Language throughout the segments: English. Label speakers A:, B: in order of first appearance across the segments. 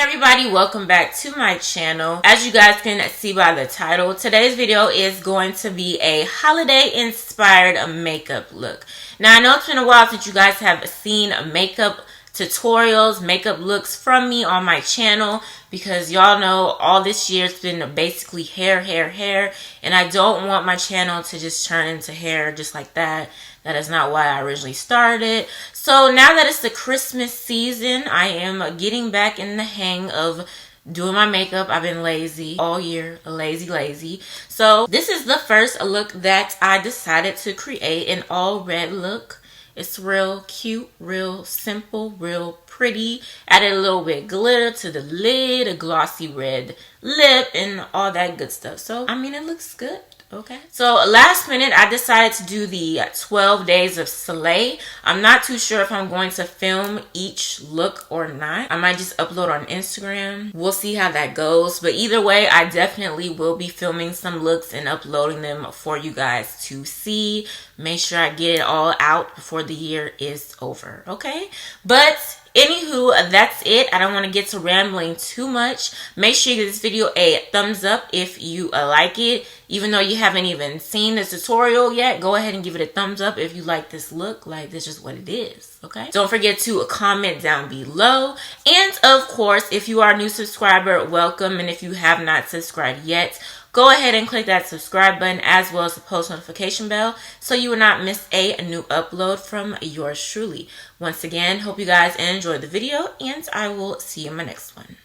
A: Everybody, welcome back to my channel. As you guys can see by the title, today's video is going to be a holiday inspired makeup look. Now I know it's been a while since you guys have seen makeup tutorials, makeup looks from me on my channel, because y'all know all this year it's been basically hair, and I don't want my channel to just turn into hair just like that. That is not why I originally started. So now that it's the Christmas season, I am getting back in the hang of doing my makeup. I've been lazy all year, lazy. So this is the first look that I decided to create, an all red look. It's real cute, real simple, real pretty. Added a little bit glitter to the lid, a glossy red lip, and all that good stuff. So, I mean, it looks good. Okay. So, last minute, I decided to do the 12 Days of Slay. I'm not too sure if I'm going to film each look or not. I might just upload on Instagram. We'll see how that goes. But either way, I definitely will be filming some looks and uploading them for you guys to see. Make sure I get it all out before the year is over. Okay? But anywho, that's it. I don't want to get to rambling too much. Make sure you give this video a thumbs up if you like it. Even though you haven't even seen this tutorial yet, go ahead and give it a thumbs up if you like this look. Like, this is just what it is, okay? Don't forget to comment down below. And, of course, if you are a new subscriber, welcome. And if you have not subscribed yet, go ahead and click that subscribe button as well as the post notification bell so you will not miss a new upload from yours truly. Once again, hope you guys enjoy the video, and I will see you in my next one.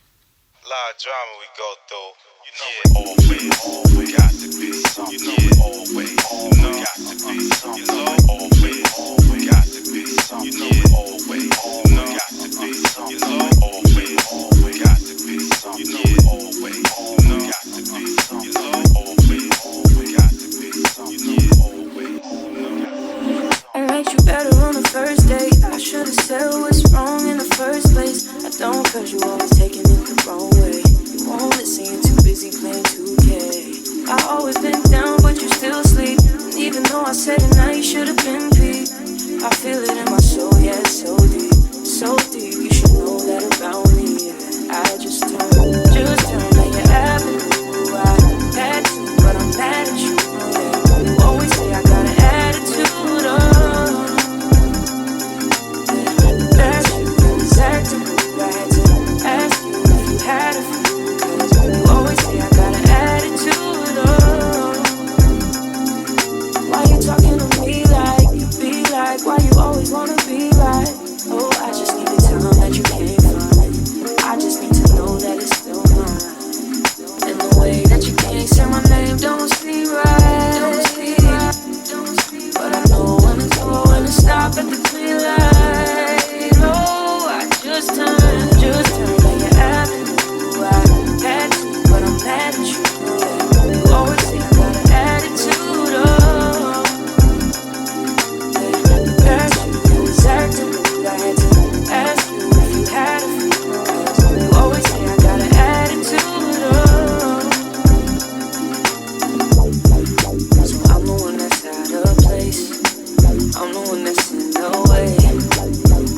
B: A lot of drama we go through. Always got to be something. Always got to be something. Always got to be something. Always got to be something. Always got to be something. Always got to be something. Always got to be something.
C: I liked you better on the first date. I should have said what's wrong in the first place. I don't, cause you always taking it the wrong way. You won't listen, you're too busy playing 2K. I always been down, but you still sleep. And even though I said it now, you should have been beat. I feel it in my soul, yeah, it's so deep. So deep, you should know that about me, yeah. I just turned like your avenue. I had to, but I'm mad at you, yeah. You always say I got an attitude, oh. Yeah, that's you, exactly. I had to ask you if you had a few, cause you always say I got an attitude, oh. Why you talking to me like you be like? Why you always wanna be right? Oh, I just need the time that you can't find. I just need to know that it's still mine. And the way that you can't say my name don't seem right. But I know when to go and to stop at the green light. Oh, I just turned like your avenue. I had to, but I'm mad at you. Yeah. You always say I got an attitude, oh. Yeah, that's you, exactly. I had to ask you if you had a few. You always say I got an attitude, oh. So I'm the one that's out of place. I'm the one that's in the way.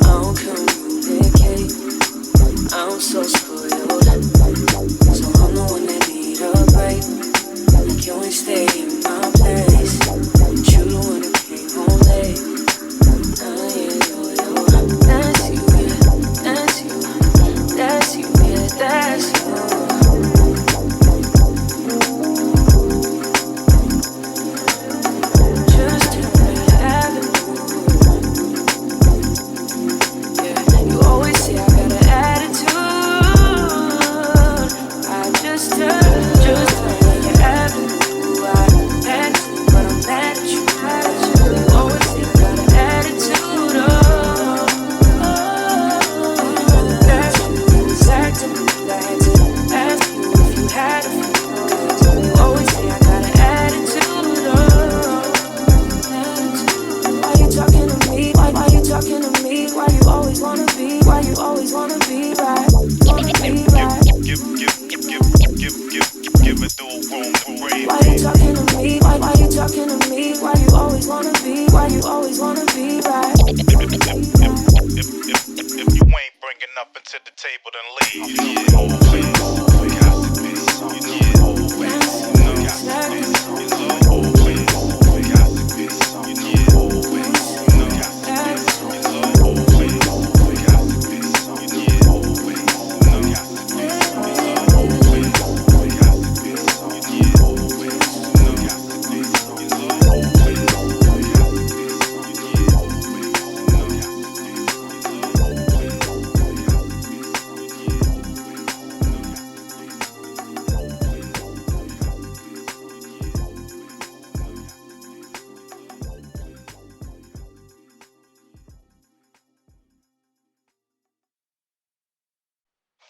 C: I don't communicate. I'm so spoiled. So I'm the one that need a break. Like you ain't stay in my place. But you the one who came home late. That's you, yeah. That's you. That's you, yeah. That's you. Just turn like your avenue. Yeah, you always say I got an attitude. I just turn like your avenue. I had to, but I'm mad at you. You always say I got an attitude, oh. That's you, exactly. I had to ask you if you had a few. You always say I got an attitude, oh. Why you talking to me? Why you talking to me? Why you always wanna be? Why you always wanna be right? Wanna be right?
B: Give it the room to breathe.
C: Why you talking to me? Why you talking to me? Why you always wanna be? Why you always wanna be right?
B: If you ain't bringing up into the table, then leave.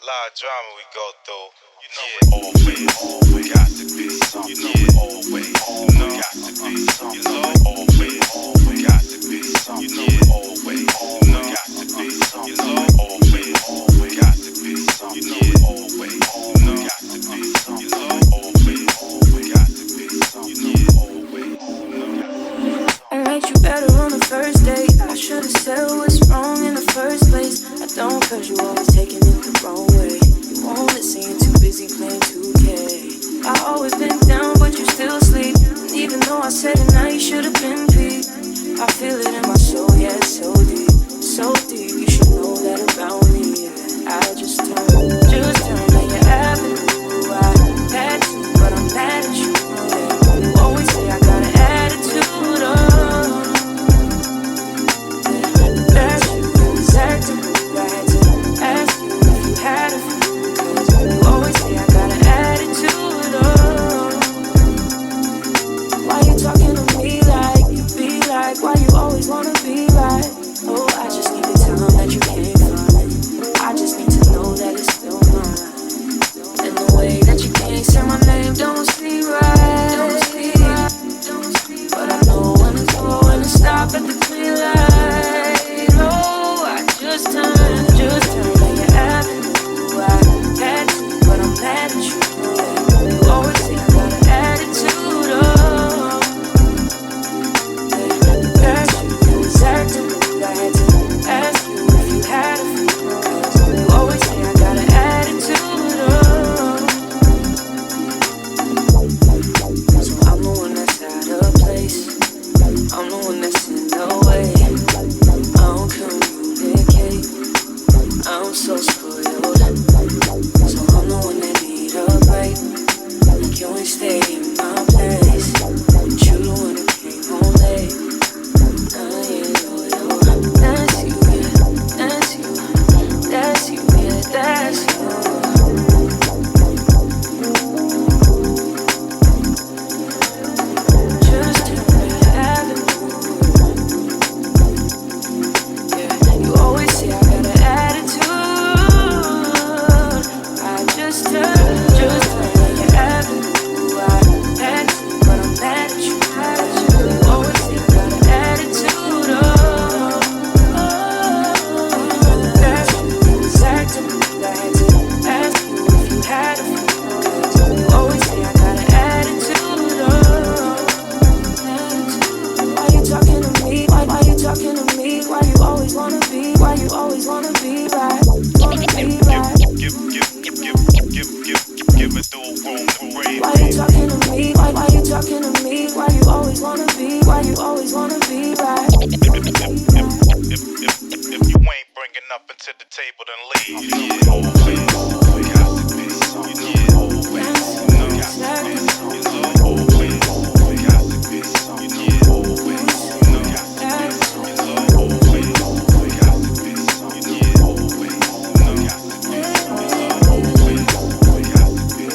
B: Lot of drama we go through. You know, always got to be. You know, always got to be. You know, always got to be. You know, always got to be. You know, always got to be. You